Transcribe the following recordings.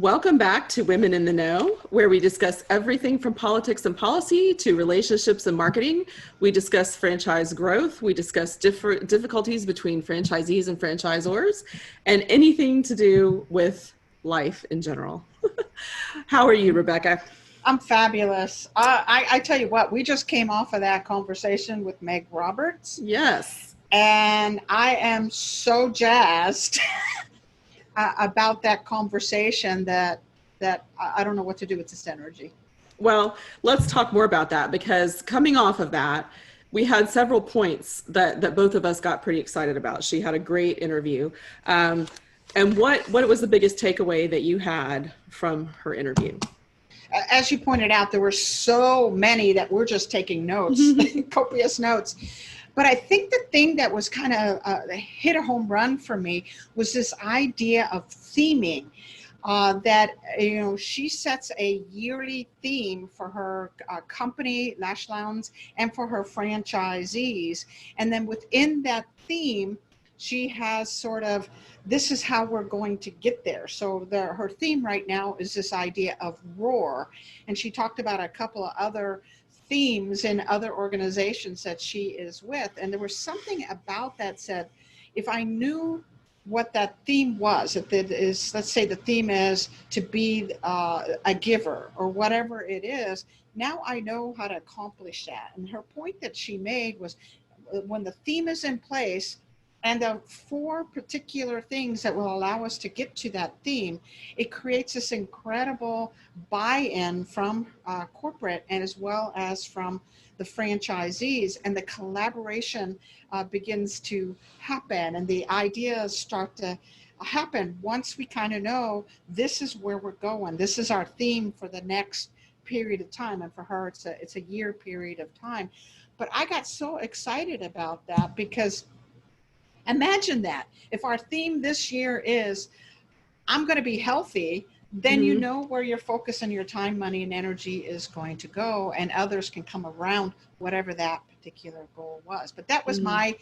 Welcome back to Women in the Know, where we discuss everything from politics and policy to relationships and marketing. We discuss franchise growth. We discuss difficulties between franchisees and franchisors, and anything to do with life in general. How are you, Rebecca? I'm fabulous. I tell you what, we just came off of that conversation with Meg Roberts, Yes. and I am so jazzed about that conversation that I don't know what to do with this energy. Well, let's talk more about that, because coming off of that, we had several points that both of us got pretty excited about. She had a great interview. And what was the biggest takeaway that you had from her interview? As you pointed out, there were so many that we're just taking notes, copious notes. But I think the thing that was kind of hit a home run for me was this idea of theming. That, she sets a yearly theme for her company, Lash Lounge, and for her franchisees. And then within that theme, she has sort of, this is how we're going to get there. So her theme right now is this idea of roar. And she talked about a couple of other themes in other organizations that she is with. And there was something about that said, if I knew what that theme was, if it is, let's say the theme is to be a giver or whatever it is, now I know how to accomplish that. And her point that she made was when the theme is in place and the 4 particular things that will allow us to get to that theme, it creates this incredible buy-in from corporate and as well as from the franchisees, and the collaboration begins to happen, and the ideas start to happen once we kind of know this is where we're going. This is our theme for the next period of time, and for her, it's a year period of time. But I got so excited about that because imagine that if our theme this year is I'm going to be healthy, then you know where your focus and your time, money, and energy is going to go, and others can come around whatever that particular goal was. But that was my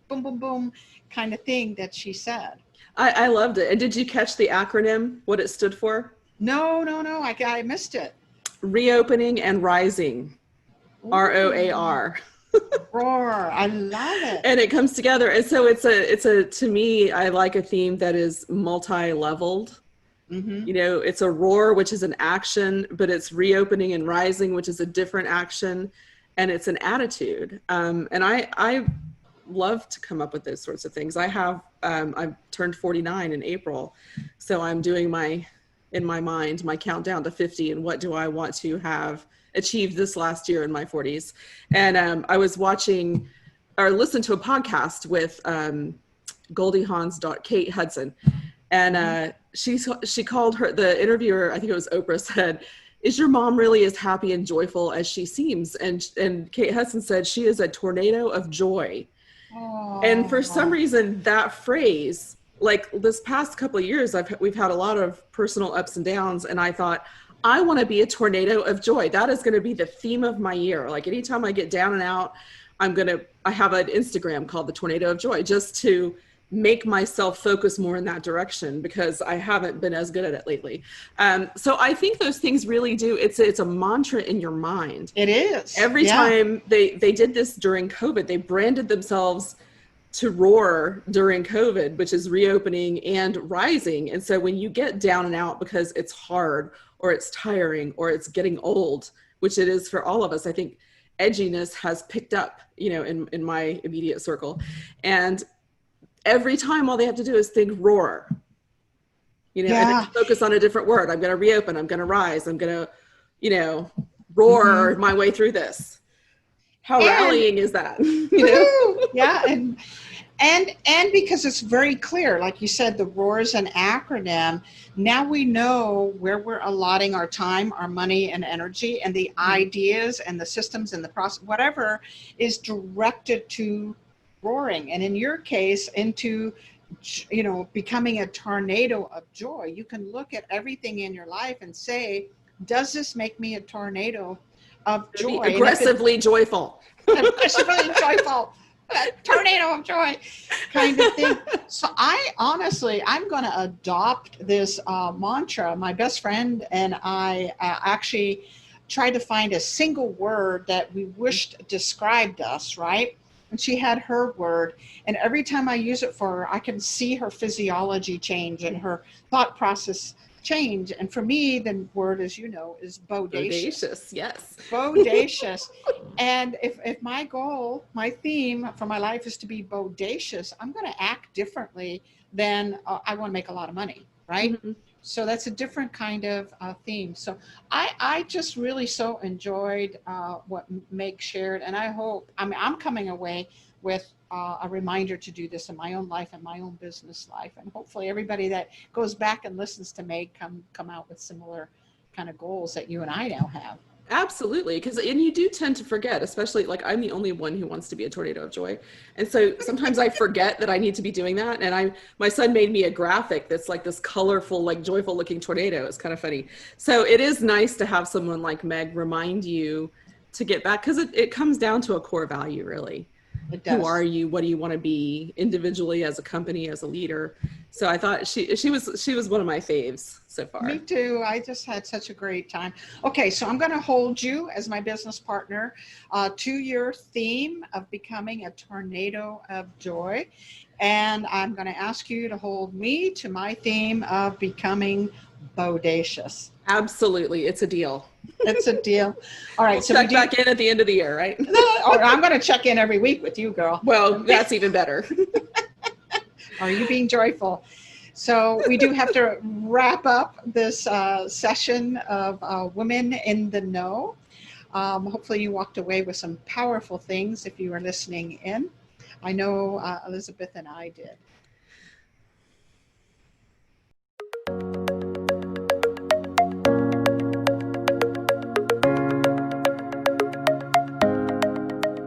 boom, boom, boom kind of thing that she said. I loved it. And did you catch the acronym, what it stood for? No, I missed it. Reopening and Rising. Ooh. ROAR. Roar. I love it. And it comes together. And so it's a, to me, I like a theme that is multi-leveled. It's a roar, which is an action, but it's reopening and rising, which is a different action, and it's an attitude. And I love to come up with those sorts of things. I've turned 49 in April, so I'm doing in my mind, my countdown to 50, and what do I want to have achieved this last year in my 40s. And I was watching or listened to a podcast with Goldie Hawn's Kate Hudson. And she called her, the interviewer, I think it was Oprah, said, "Is your mom really as happy and joyful as she seems?" And Kate Hudson said, "She is a tornado of joy." Aww. And for some reason, that phrase, like this past couple of years, we've had a lot of personal ups and downs. And I thought, I want to be a tornado of joy. That is going to be the theme of my year. Like anytime I get down and out, I have an Instagram called the Tornado of Joy, just to make myself focus more in that direction, because I haven't been as good at it lately. So I think those things really do. It's a mantra in your mind. It is. Every time they did this during COVID, they branded themselves to roar during COVID, which is reopening and rising. And so when you get down and out because it's hard or it's tiring or it's getting old, which it is for all of us, I think edginess has picked up, in my immediate circle. And every time all they have to do is think roar, and focus on a different word. I'm going to reopen, I'm going to rise, I'm going to, roar my way through this. How rallying is that? Yeah. And because it's very clear, like you said, the roar is an acronym. Now we know where we're allotting our time, our money and energy, and the ideas and the systems and the process, whatever is directed to roaring. And in your case, into, becoming a tornado of joy. You can look at everything in your life and say, does this make me a tornado of joy? Aggressively joyful. Aggressively joyful. Tornado of joy kind of thing. So I'm going to adopt this mantra. My best friend and I actually tried to find a single word that we wished described us, right? And she had her word. And every time I use it for her, I can see her physiology change and her thought process change. And for me, the word, as you know, is bodacious. Bodacious, yes. Bodacious. And if my goal, my theme for my life is to be bodacious, I'm going to act differently than I want to make a lot of money, right? Mm-hmm. So that's a different kind of theme. So I just really so enjoyed what Meg shared. And I hope, I'm coming away with a reminder to do this in my own life and my own business life. And hopefully everybody that goes back and listens to Meg come out with similar kind of goals that you and I now have. Absolutely. And you do tend to forget, especially like I'm the only one who wants to be a tornado of joy. And so sometimes I forget that I need to be doing that. And my son made me a graphic that's like this colorful, like joyful looking tornado. It's kind of funny. So it is nice to have someone like Meg remind you to get back, because it comes down to a core value, really. It does. Who are you? What do you want to be individually, as a company, as a leader? So I thought she was one of my faves so far. Me too. I just had such a great time. Okay, so I'm going to hold you as my business partner to your theme of becoming a tornado of joy. And I'm going to ask you to hold me to my theme of becoming bodacious. Absolutely. It's a deal. It's a deal. All right. So check back in at the end of the year, right? I'm going to check in every week with you, girl. Well, that's even better. Are you being joyful? So we do have to wrap up this session of Women in the Know. Hopefully you walked away with some powerful things if you were listening in. I know Elizabeth and I did.